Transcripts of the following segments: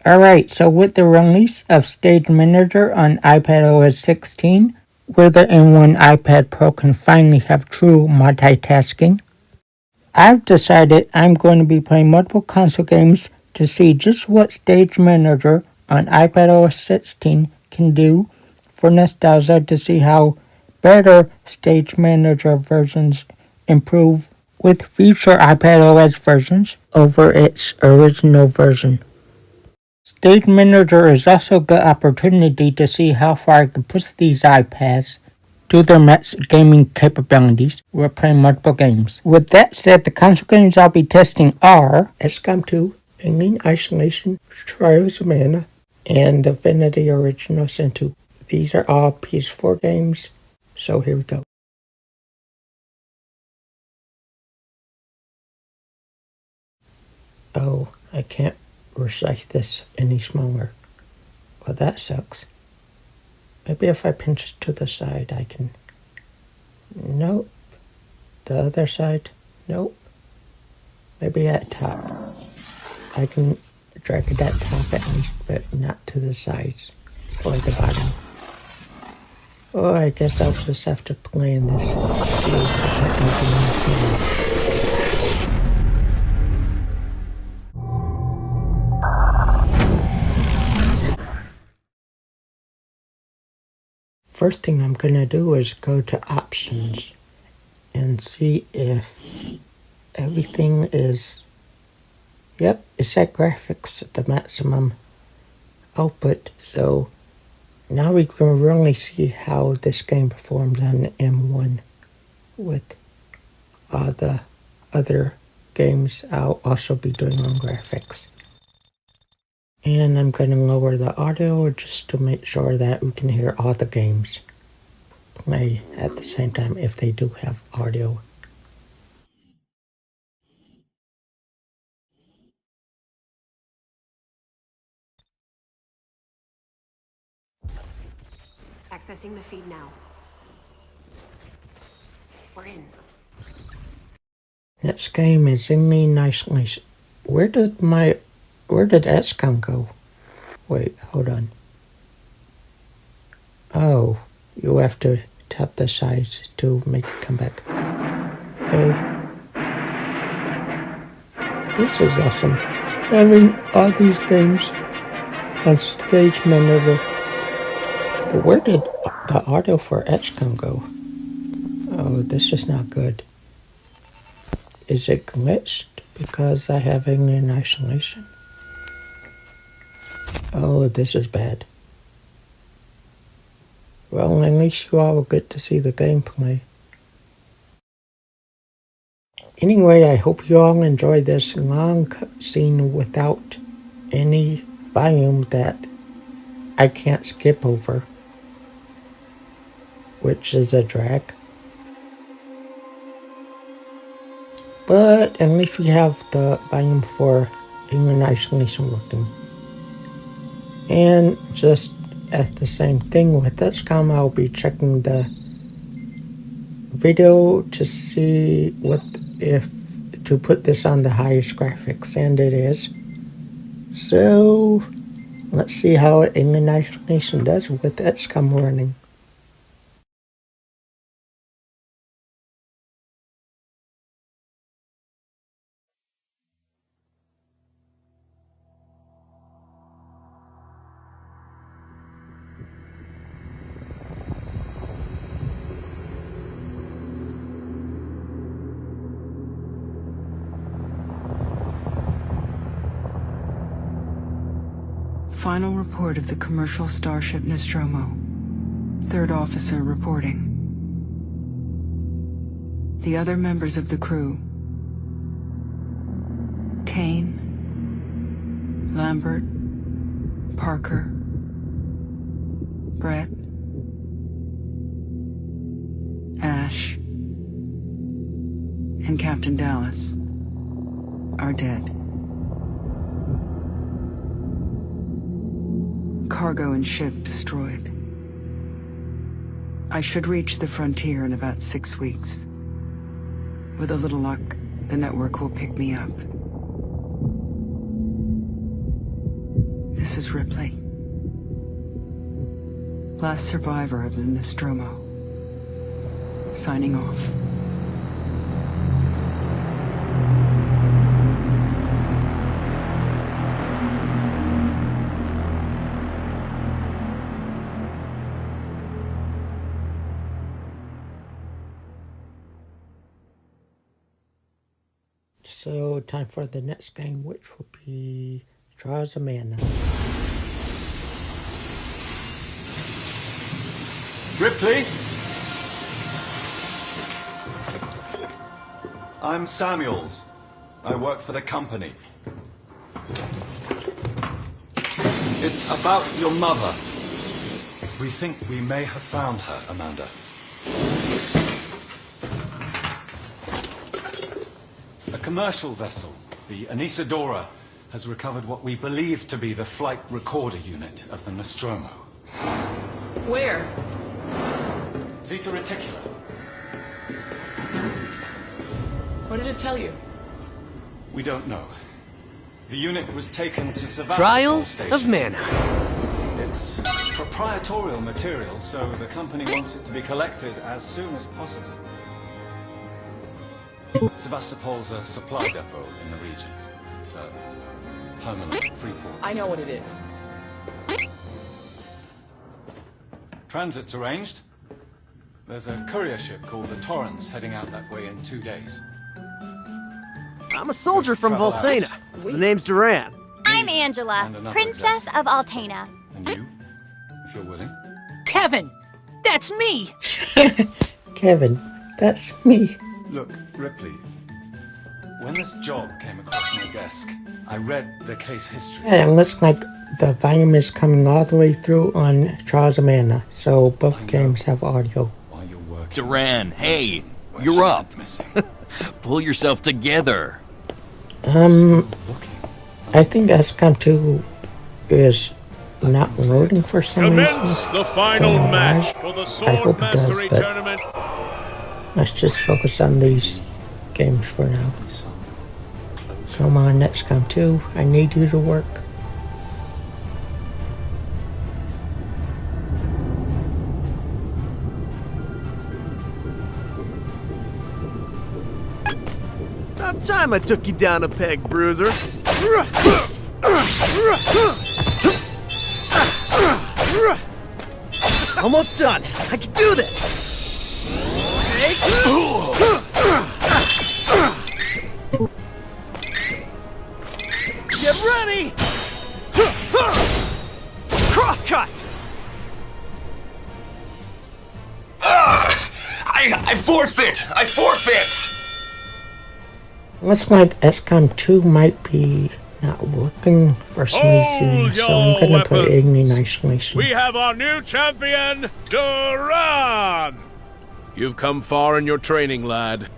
Alright, so with the release of Stage Manager on iPadOS 16, where the M1 iPad Pro can finally have true multitasking, I've decided I'm going to be playing multiple console games to see just what Stage Manager on iPadOS 16 can do for nostalgia, to see how better Stage Manager versions improve with future iPadOS versions over its original version. Stage Manager is also a good opportunity to see how far I can push these iPads to their max gaming capabilities while playing multiple games. With that said, the console games I'll be testing are XCOM 2, Alien Isolation, Trials of Mana, and Divinity Original Sin 2. These are all PS4 games, so here we go. Oh, I can't resize this any smaller. Well, that sucks. Maybe if I pinch it to the side, I can... Nope. The other side? Nope. Maybe at top. I can drag it at top at least, but not to the sides or the bottom. Oh, I guess I'll just have to play in this. First thing I'm gonna do is go to options and see if everything is, yep, it's at graphics at the maximum output. So now we can really see how this game performs on the M1 with all the other games I'll also be doing on graphics. And I'm going to lower the audio just to make sure that we can hear all the games play at the same time if they do have audio. Accessing the feed now. We're in. Next game is Alien Isolation. Where did XCOM go? Wait, hold on. Oh, you have to tap the sides to make it come back. Okay. This is awesome. Having all these games on Stage Manager. But where did the audio for XCOM go? Oh, this is not good. Is it glitched because I have Alien Isolation? Oh, this is bad. Well, at least you all will get to see the gameplay. Anyway, I hope you all enjoy this long cutscene without any volume that I can't skip over, which is a drag. But at least we have the volume for Alien Isolation working. And just at the same thing with XCOM, I'll be checking the video to see if to put this on the highest graphics, and it is. So let's see how Alien Isolation does with XCOM running. Final report of the commercial starship Nostromo. Third officer reporting. The other members of the crew: Kane, Lambert, Parker, Brett, Ash, and Captain Dallas are dead. Cargo and ship destroyed. I should reach the frontier in about 6 weeks. With a little luck, the network will pick me up. This is Ripley. Last survivor of the Nostromo. Signing off. So, time for the next game, which will be Trials of Mana. Ripley? I'm Samuels. I work for the company. It's about your mother. We think we may have found her, Amanda. A commercial vessel, the Anisadora, has recovered what we believe to be the flight recorder unit of the Nostromo. Where? Zeta Reticula. What did it tell you? We don't know. The unit was taken to Sevastopol Trials Station. of Mana. It's proprietorial material, so the company wants it to be collected as soon as possible. Sevastopol's a supply depot in the region. It's a permanent free port. I know what it is. Transit's arranged. There's a courier ship called the Torrens heading out that way in 2 days. I'm a soldier from Travel Volsena. out. The name's Duran. I'm Angela, And another Princess of Altena. And you, if you're willing. Kevin! That's me! Kevin, that's me. Look, Ripley, when this job came across my desk, I read the case history. Yeah, it looks like the volume is coming all the way through on Trials of Mana, so both games have audio. While you're working. Duran, hey, Where you're she up. went missing. Pull yourself together. Still looking. I think SCOM 2 is not loading for some reason. Commence the final Don't know why. match for the I Sword hope it does, Mastery but Tournament. let's just focus on these games for now. Come on, XCOM 2, I need you to work. About time I took you down a peg, Bruiser. Almost done. I can do this. Get ready. Crosscut. I forfeit! I forfeit! Looks like XCOM 2 might be not working for some reason, so I'm gonna play Alien Isolation. We have our new champion, Duran! You've come far in your training, lad.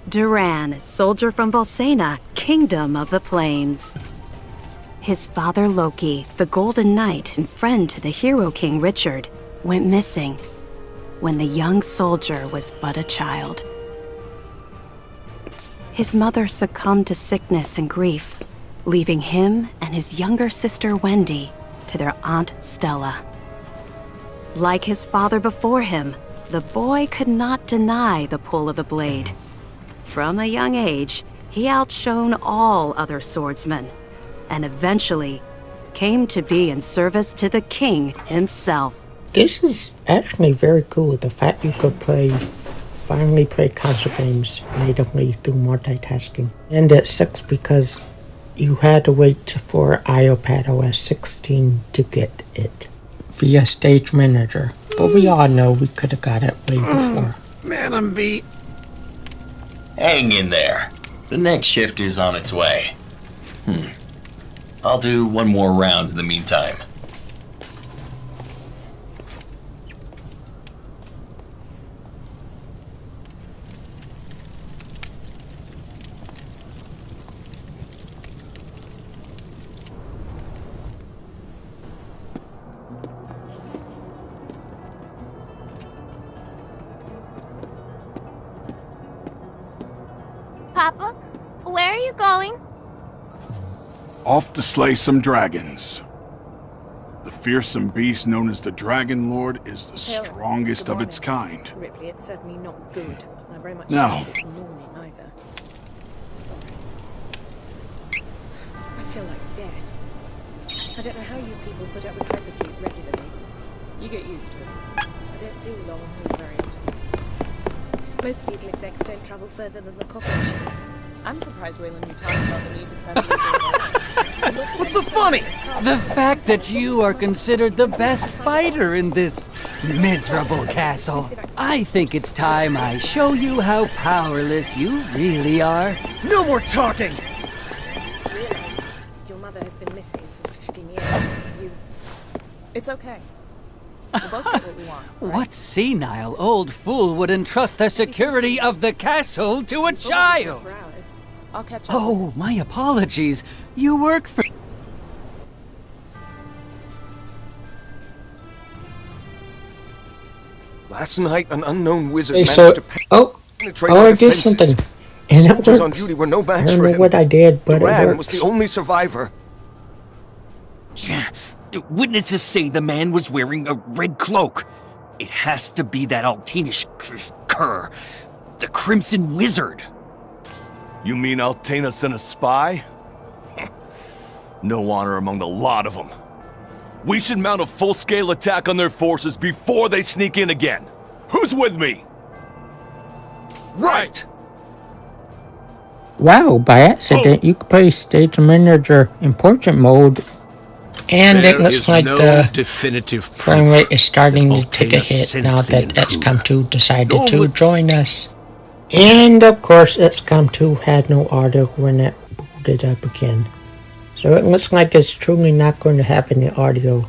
Duran, soldier from Volsena, kingdom of the plains. His father Loki, the Golden Knight and friend to the hero king Richard, went missing when the young soldier was but a child. His mother succumbed to sickness and grief, leaving him and his younger sister Wendy to their Aunt Stella. Like his father before him, the boy could not deny the pull of the blade. From a young age, he outshone all other swordsmen, and eventually came to be in service to the king himself. This is actually very cool, the fact you could finally play console games natively through multitasking. And it sucks because you had to wait for iPadOS 16 to get it via Stage Manager. But we all know we could have got it way before. Man, I'm beat. Hang in there. The next shift is on its way. I'll do one more round in the meantime. Papa, where are you going? Off to slay some dragons. The fearsome beast known as the Dragon Lord is the Taylor, strongest good of its morning. kind. Ripley, it's certainly not good. I very much No. doubt it's morning either. Sorry. I feel like death. I don't know how you people put up with hypersleep regularly. You get used to it. I don't do long haul very often. Most legal execs don't travel further than the coffee machine. I'm surprised, Waylon, you talked about the need to study What's so funny? The fact that you are considered the best fighter in this miserable castle. I think it's time I show you how powerless you really are. No more talking! realize your mother has been missing for 15 years. It's okay. We'll both get what we want. Right? What senile old fool would entrust the security of the castle to a child? For hours. I'll catch up. Oh, my apologies. You work for... Last night, an unknown wizard Hey, managed so, to penetrate I our did defenses. something, and it Soldiers on worked. duty were no I match don't for know him. what I did, but it Duran worked. was the only survivor. Witnesses say the man was wearing a red cloak. It has to be that Altanish cur, the Crimson Wizard. You mean Altana sent a spy? No honor among the lot of them. We should mount a full-scale attack on their forces before they sneak in again. Who's with me? Right! Wow, by accident, you could play stage manager in portrait mode, and it There looks is like no the definitive frame rate is starting to that take a Altana hit sent now the that intruder. XCOM 2 decided Go to with- join us. And of course, XCOM 2 had no audio when it booted up again. So it looks like it's truly not going to have any audio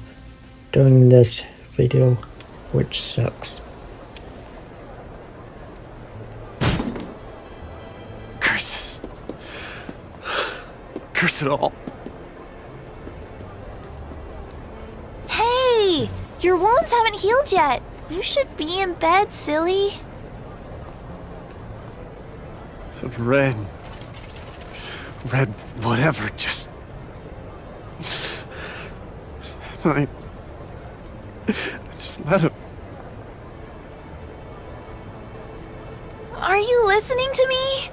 during this video, which sucks. Curses. Curse it all. Hey! Your wounds haven't healed yet. You should be in bed, silly. Red, whatever, just... I just let him... Are you listening to me?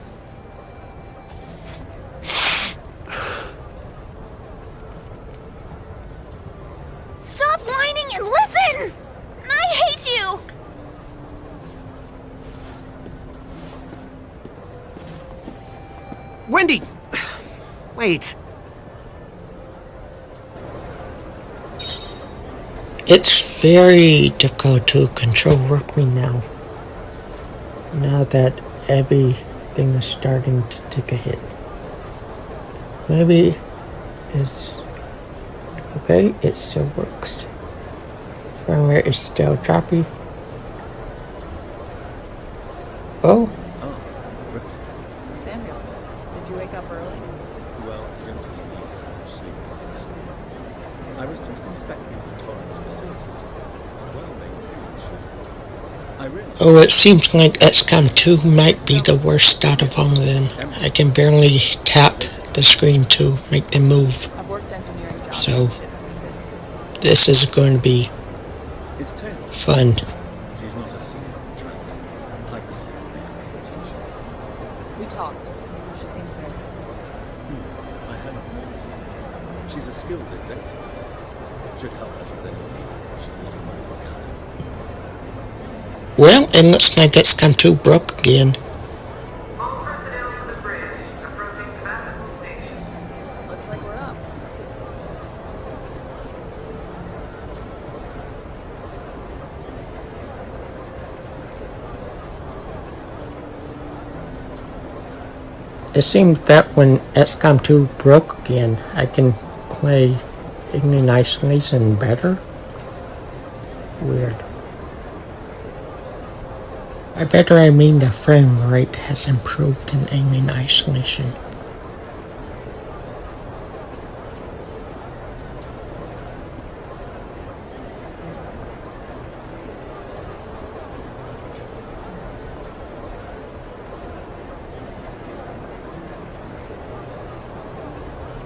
Stop whining and listen! I hate you! Wendy! Wait. It's very difficult to control Ripley now. Now that everything is starting to take a hit. Maybe it's okay, it still works. Frame rate is still choppy. Oh, Samuels, did you wake up early? Well, I didn't really need as much sleep as the rest of you. I was just inspecting the Torrens facilities. A well-maintained ship. I really... oh, it seems like XCOM 2 might be the worst out of all of them. I can barely tap the screen to make them move. I've worked engineering jobs So, on ships like this. this is going to be It's Taylor. fun. She's not a seasoned traveler. Hypersleep rehabilitation. We talked. She seems nervous. I hadn't noticed. She's a skilled executive. Should help us with any legal issues we might encounter. Well, it looks like XCOM 2 broke again. Looks like we're up. It seems that when XCOM 2 broke again, I can play Alien Isolation better. Weird. By better I mean the frame rate has improved in Alien Isolation.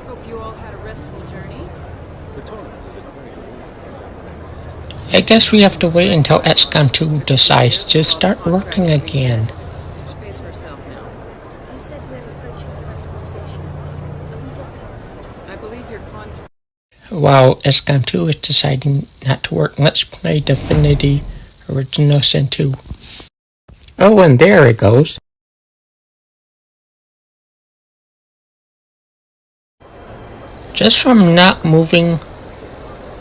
Hope you all had a restful journey. The Torrens is in very good order. I guess we have to wait until XCOM 2 decides to start working again. She pays for herself now. You said we're approaching Sebastopol Station. Are we done? I believe your contact. While XCOM 2 is deciding not to work, let's play Divinity Original Sin 2. Oh, and there it goes. Just from not moving,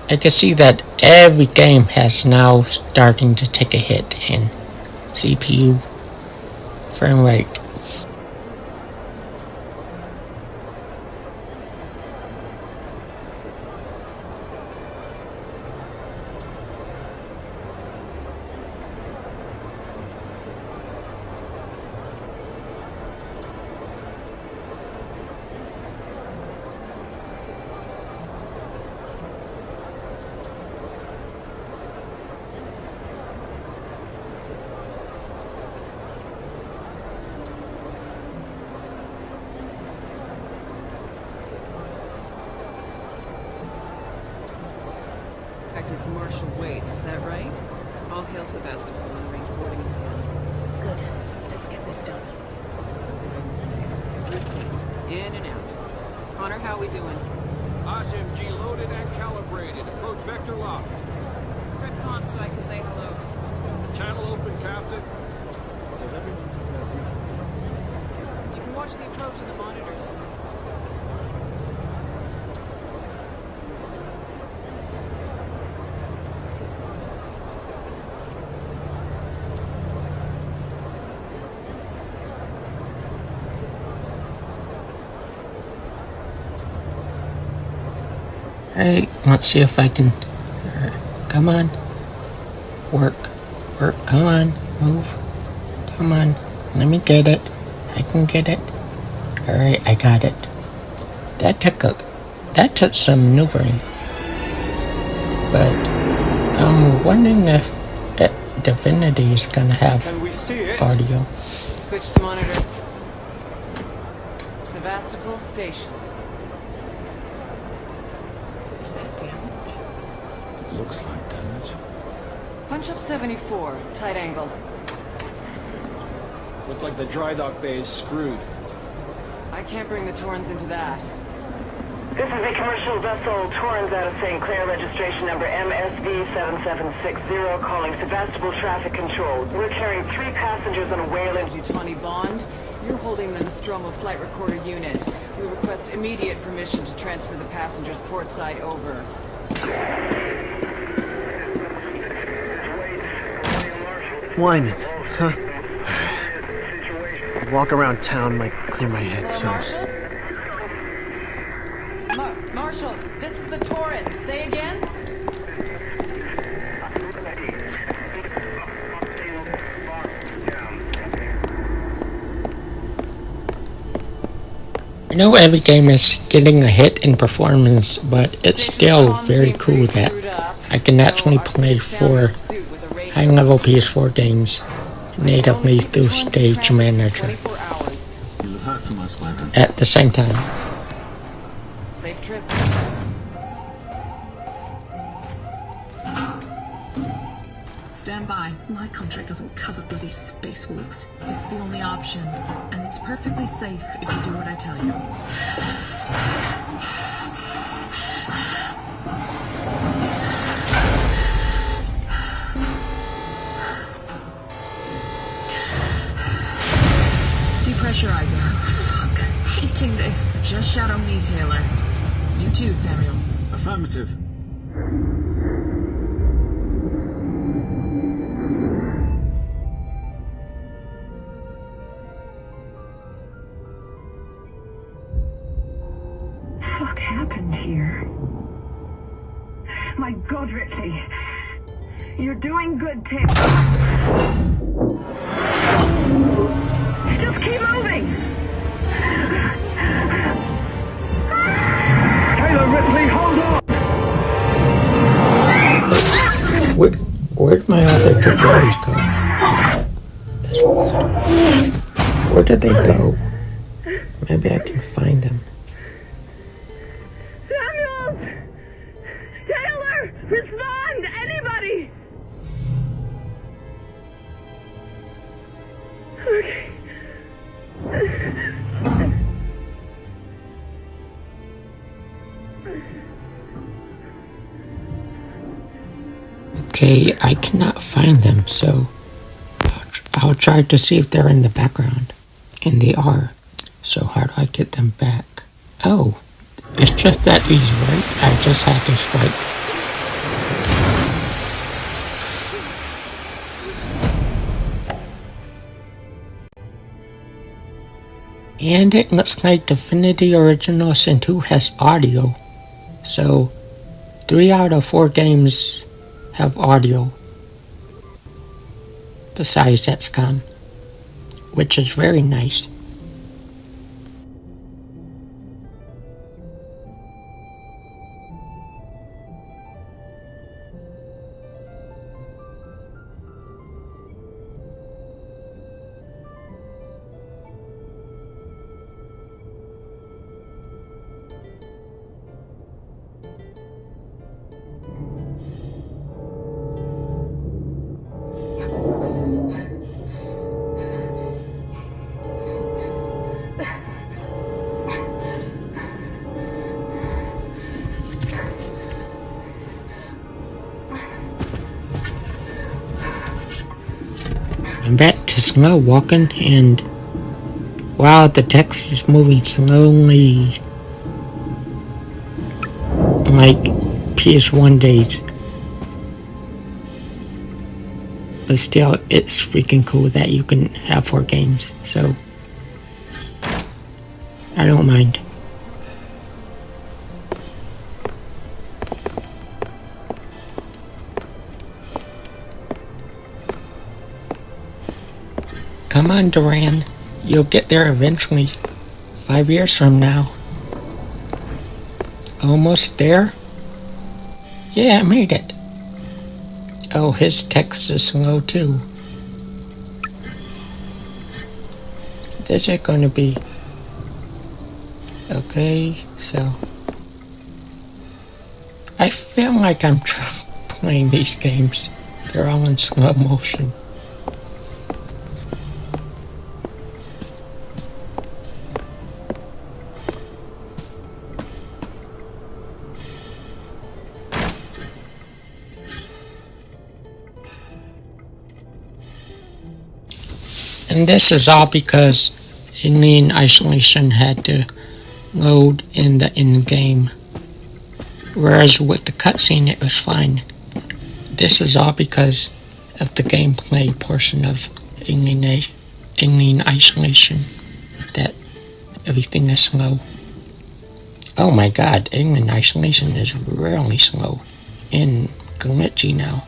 I can see that every game has now starting to take a hit in CPU frame rate. Is Marshal Waits, is that right? I'll hail Sebastopol and arrange boarding with him. Good. Let's get this done. Routine. In and out. Connor, how we doing? SMG loaded and calibrated. Approach vector locked. Red con so I can say hello. Channel open, Captain. Does everyone have their briefing? You can watch the approach in the monitors. Hey, let's see if I can. Come on. Work. Come on. Move. Come on. Let me get it. I can get it. Alright, I got it. That took some maneuvering. But I'm wondering if Divinity is gonna have audio. Switch to monitors. Sebastopol Station. Is that damage? It looks like damage. Punch up 74, tight angle. Looks like the dry dock bay is screwed. I can't bring the Torrens into that. This is the commercial vessel Torrens out of St. Clair, registration number MSV7760, calling Sebastopol Traffic Control. We're carrying 3 passengers on a whale in Tawny Bond. You're holding the Nostromo flight recorder unit. We request immediate permission to transfer the passengers port side over. Whining, huh? Walk around town might clear my head, son. Marshal, this is the Torrens. Say again? I know every game is getting a hit in performance, but it's still very cool that I can actually play 4 high-level PS4 games natively through Stage Manager at the same time. Safe trip. Stand by. My contract doesn't cover bloody spacewalks. It's the only option, and it's perfectly safe if you do what I tell you. Depressurizer. Fuck. Hating this. Just shadow me, Taylor. You too, Samuels. Affirmative. What happened here? My God, Ripley. You're doing good, Tim. Just keep moving! Taylor, Ripley, hold on! Where'd my other 2 guns go? That's weird. Where did they go? Maybe I can find them. Samuels! Taylor! Respond! Anybody! Okay, I cannot find them, so I'll try to see if they're in the background. And they are. So how do I get them back? Oh, it's just that easy, right? I just had to swipe. And it looks like Divinity Original Sin 2 has audio. So 3 out of 4 games have audio. Besides XCOM, which is very nice. I'm back to slow walking, and wow, the text is moving slowly like PS1 days. But still, it's freaking cool that you can have 4 games, so I don't mind. Come on, Duran. You'll get there eventually. 5 years from now. Almost there? Yeah, I made it. Oh, his text is slow too. This is gonna be... Okay, so... I feel like I'm playing these games. They're all in slow motion. And this is all because Alien Isolation had to load in the in-game. Whereas with the cutscene it was fine. This is all because of the gameplay portion of Alien Isolation. That everything is slow. Oh my god, Alien Isolation is really slow and glitchy now.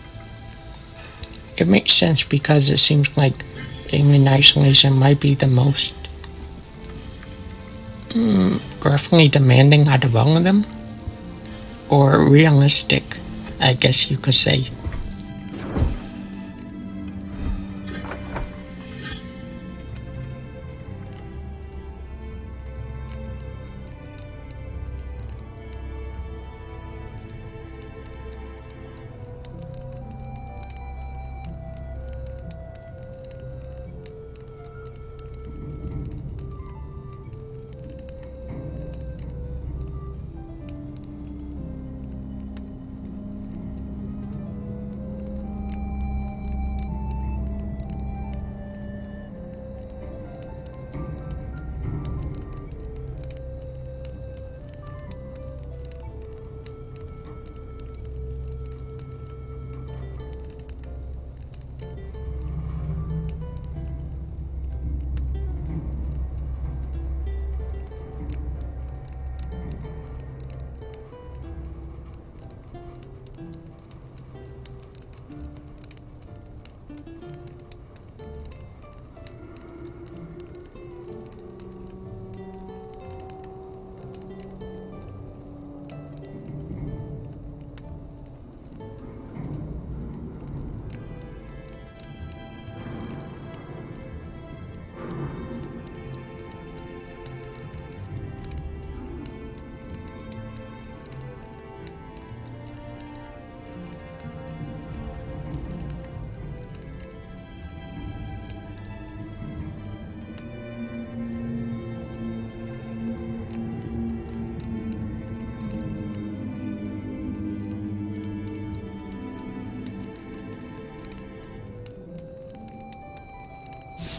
It makes sense because it seems like Alien Isolation might be the most graphically demanding out of all of them, or realistic, I guess you could say.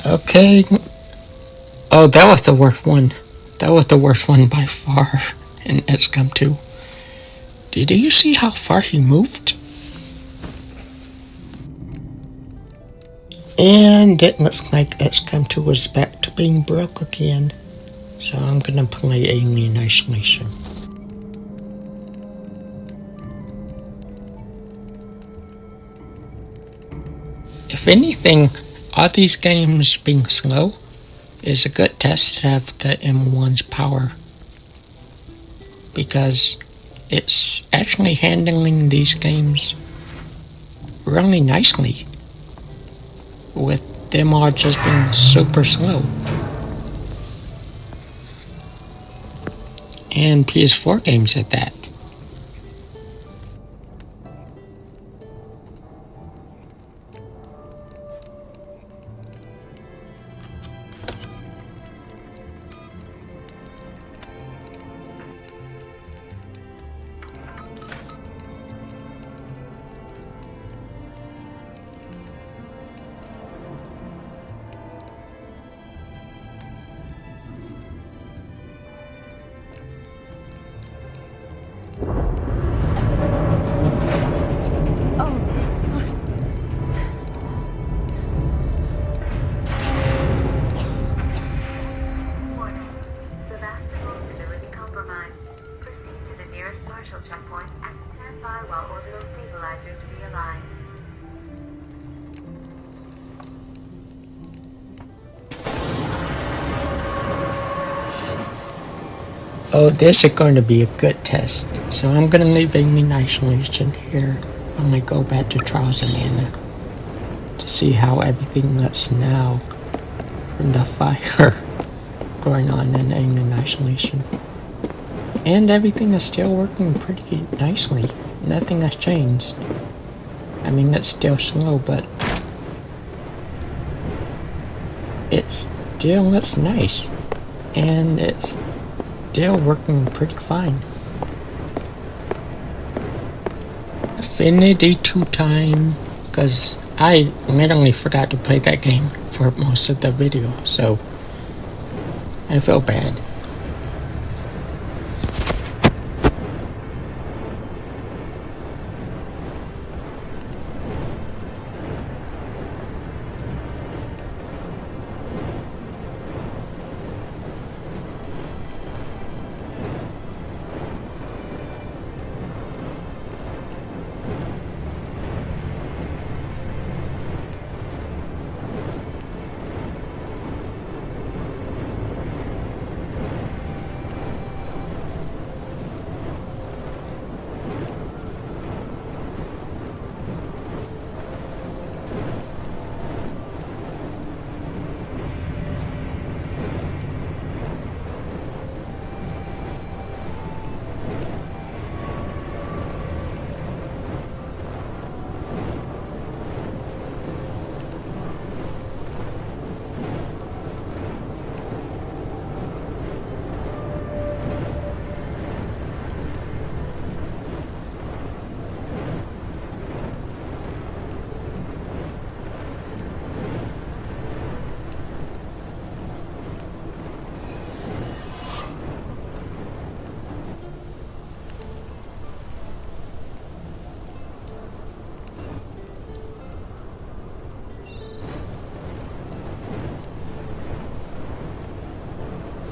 Okay. Oh, that was the worst one. That was the worst one by far in XCOM 2. Did you see how far he moved? And it looks like XCOM 2 is back to being broke again. So I'm gonna play Alien Isolation. If anything, all these games being slow is a good test to have the M1's power. Because it's actually handling these games really nicely. With them all just being super slow. And PS4 games at that. Oh, this is going to be a good test. So I'm going to leave Alien Isolation here. I'm going to go back to Trials and Anna to see how everything looks now from the fire going on in Alien Isolation. And everything is still working pretty nicely. Nothing has changed. I mean, it's still slow, but it still looks nice. And it's still working pretty fine. Affinity 2 time, because I literally forgot to play that game for most of the video, so I feel bad.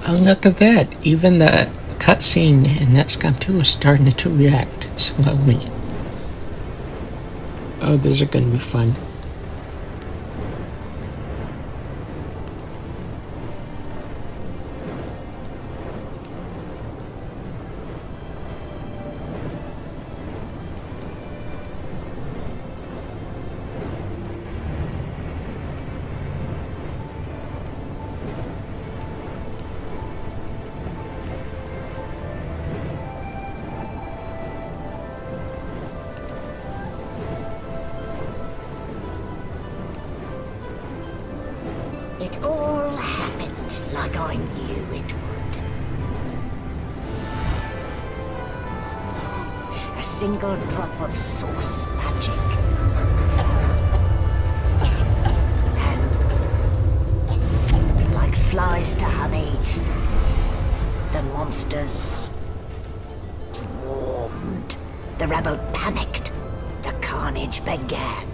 Oh, look at that! Even the cutscene in XCOM 2 is starting to react slowly. Oh, this is gonna be fun. It all happened like I knew it would. A single drop of source magic. And flies to honey. The monsters swarmed. The rebel panicked. The carnage began.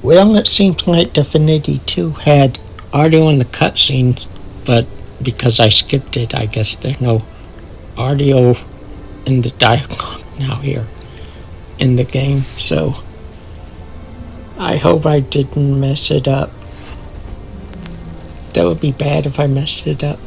Well, it seems like Divinity 2 had audio in the cutscenes, but because I skipped it, I guess there's no audio in the dialogue now here in the game, so I hope I didn't mess it up. That would be bad if I messed it up.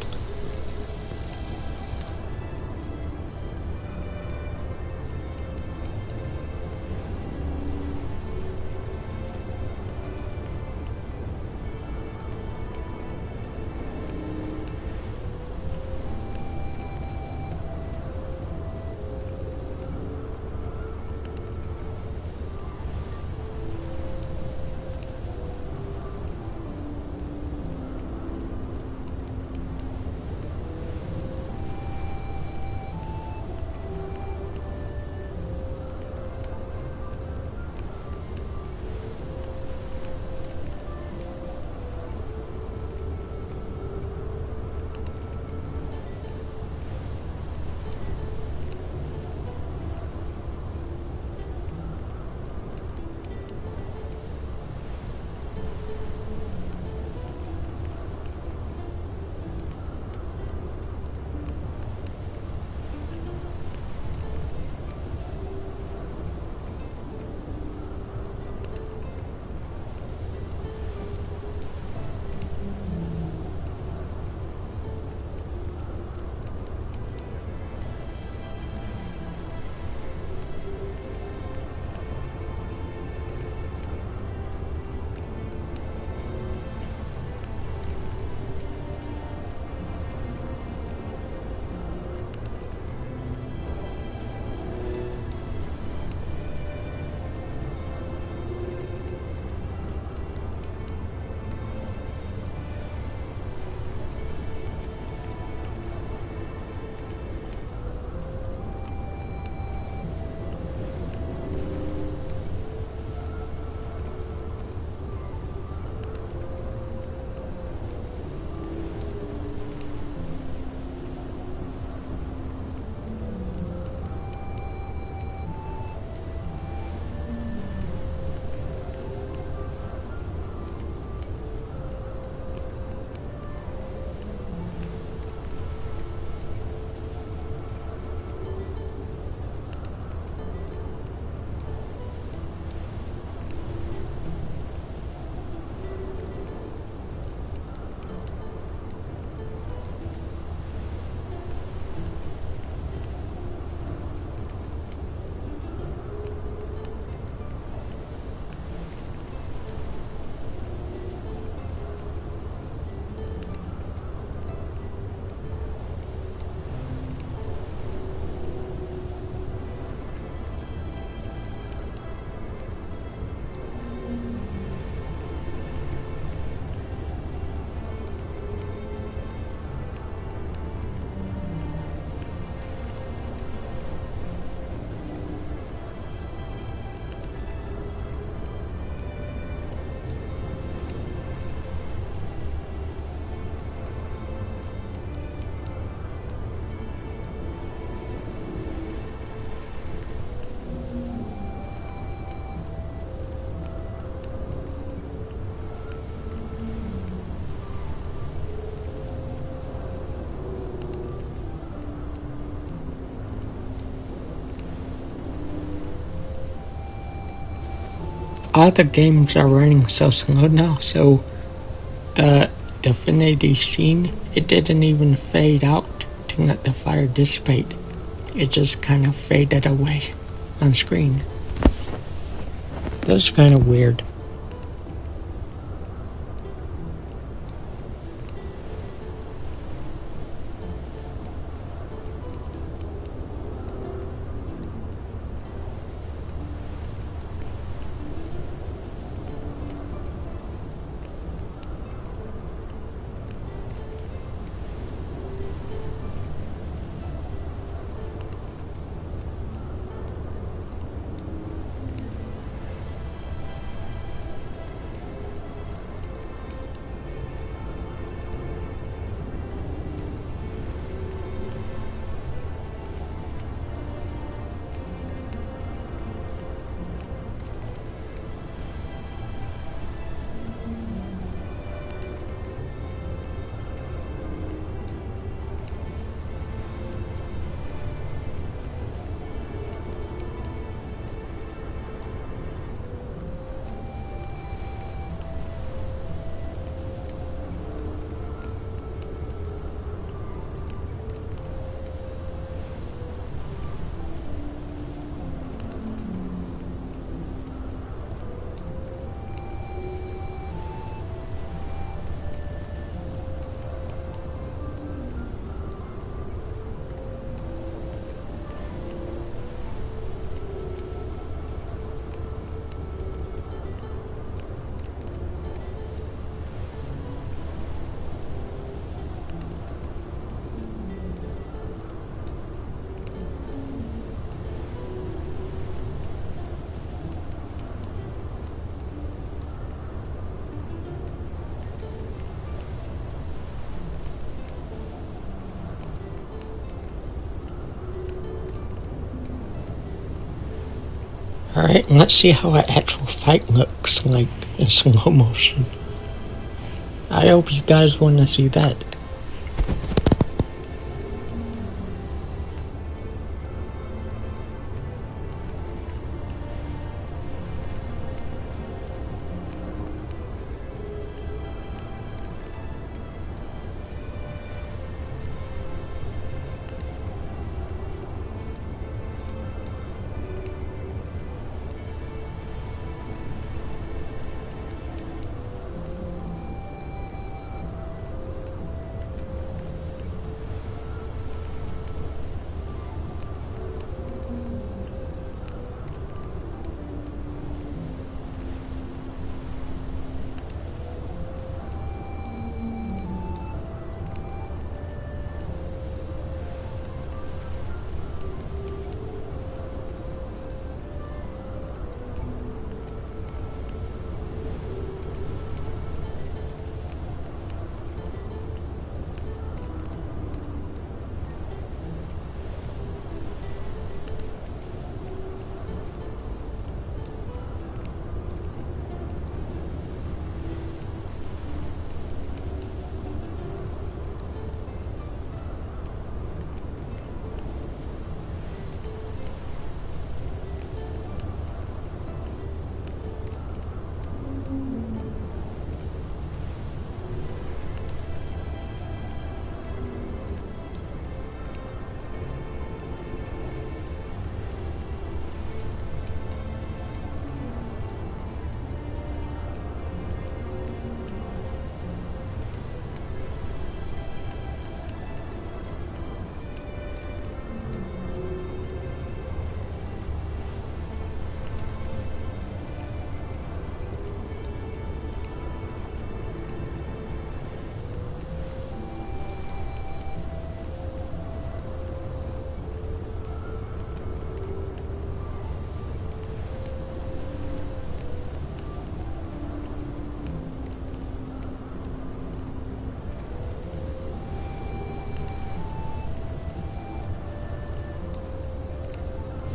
All the games are running so slow now, so the Divinity scene, it didn't even fade out to let the fire dissipate. It just kind of faded away on screen. That's kind of weird. Alright, let's see how an actual fight looks like in slow motion. I hope you guys want to see that.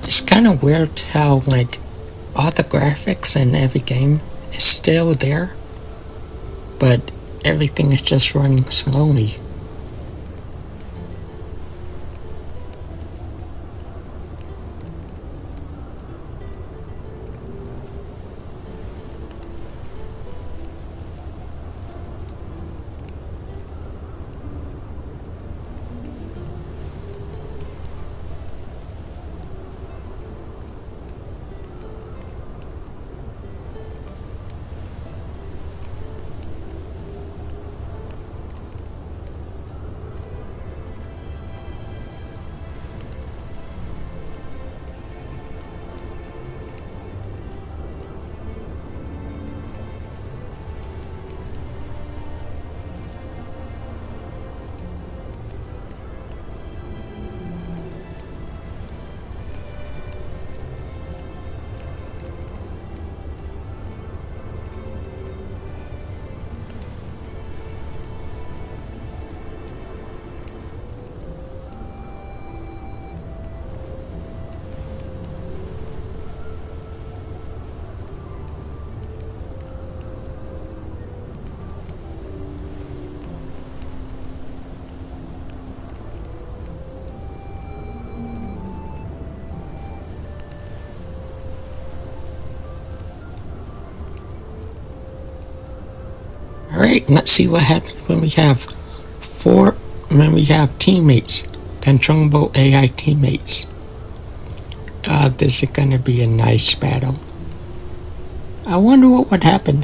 It's kind of weird how, like, all the graphics in every game is still there, but everything is just running slowly. Alright, let's see what happens when we have teammates, controllable AI teammates. This is gonna be a nice battle. I wonder what would happen.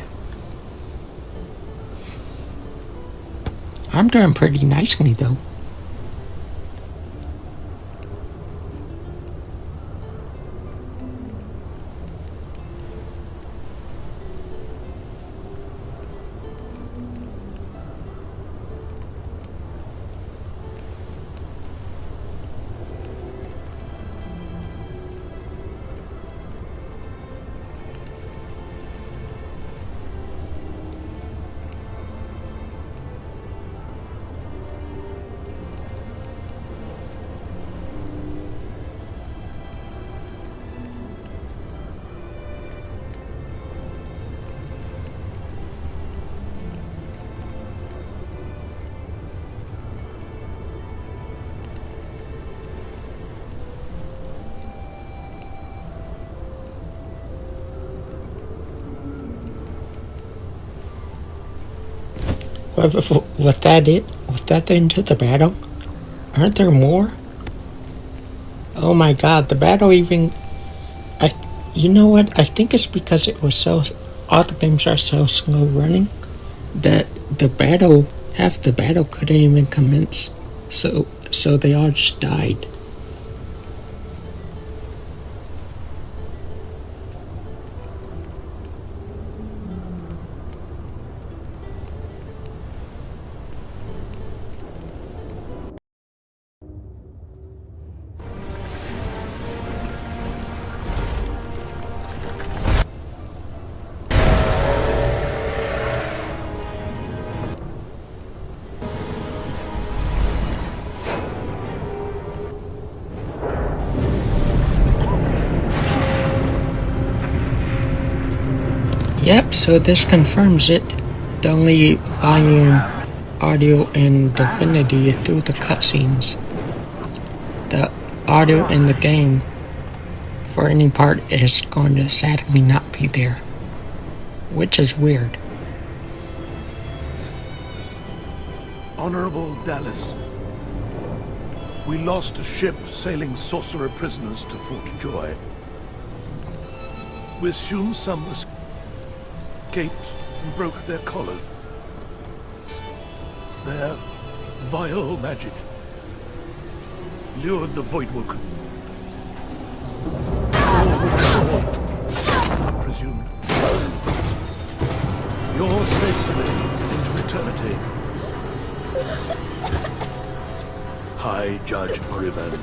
I'm doing pretty nicely though. Was that it? Was that the end of the battle? Aren't there more? Oh my god, the battle even... You know what? I think it's because it was so... All the games are so slow running that half the battle couldn't even commence. So they all just died. Yep, so this confirms it. The only volume, audio, and Divinity is through the cutscenes. The audio in the game for any part is going to sadly not be there, which is weird. Honorable Dallas, we lost a ship sailing sorcerer prisoners to Fort Joy. We assume some escaped and broke their collars. Their vile magic lured the Voidwoken. I presumed. Yours faithfully into eternity. High Judge Orivan.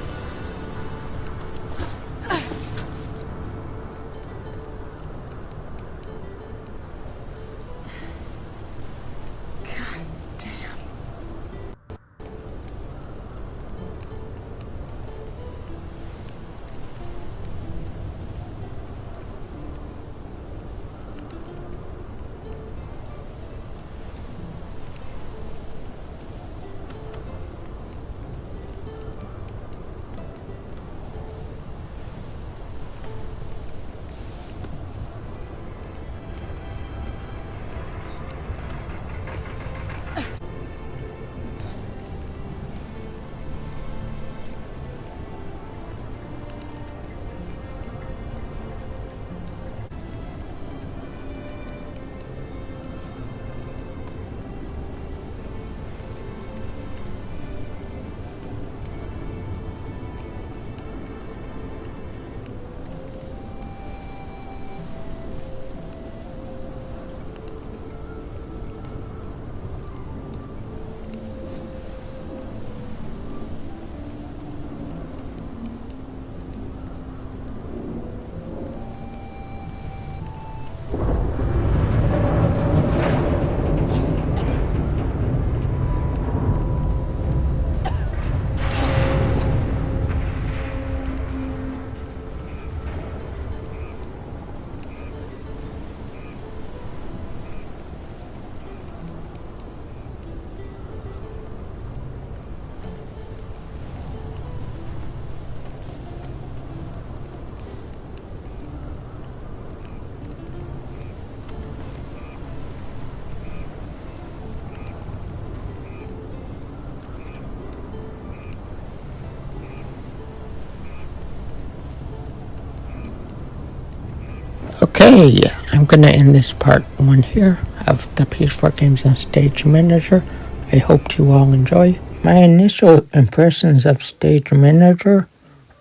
Okay, I'm gonna end this part 1 here of the PS4 Games and Stage Manager. I hope you all enjoy. My initial impressions of Stage Manager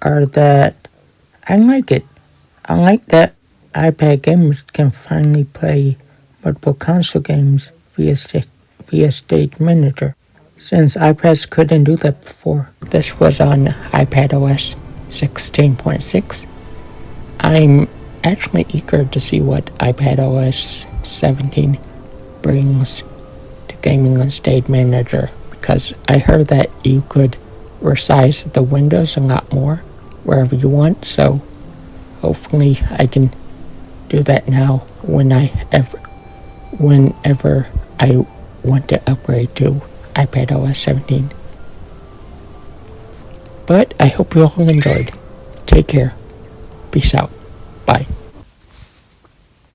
are that I like it. I like that iPad gamers can finally play multiple console games via Stage Manager, since iPads couldn't do that before. This was on iPadOS 16.6. I'm actually eager to see what iPadOS 17 brings to gaming on Stage Manager, because I heard that you could resize the windows a lot more wherever you want, so hopefully I can do that now whenever I want to upgrade to iPadOS 17. But I hope you all enjoyed. Take care. Peace out. Bye.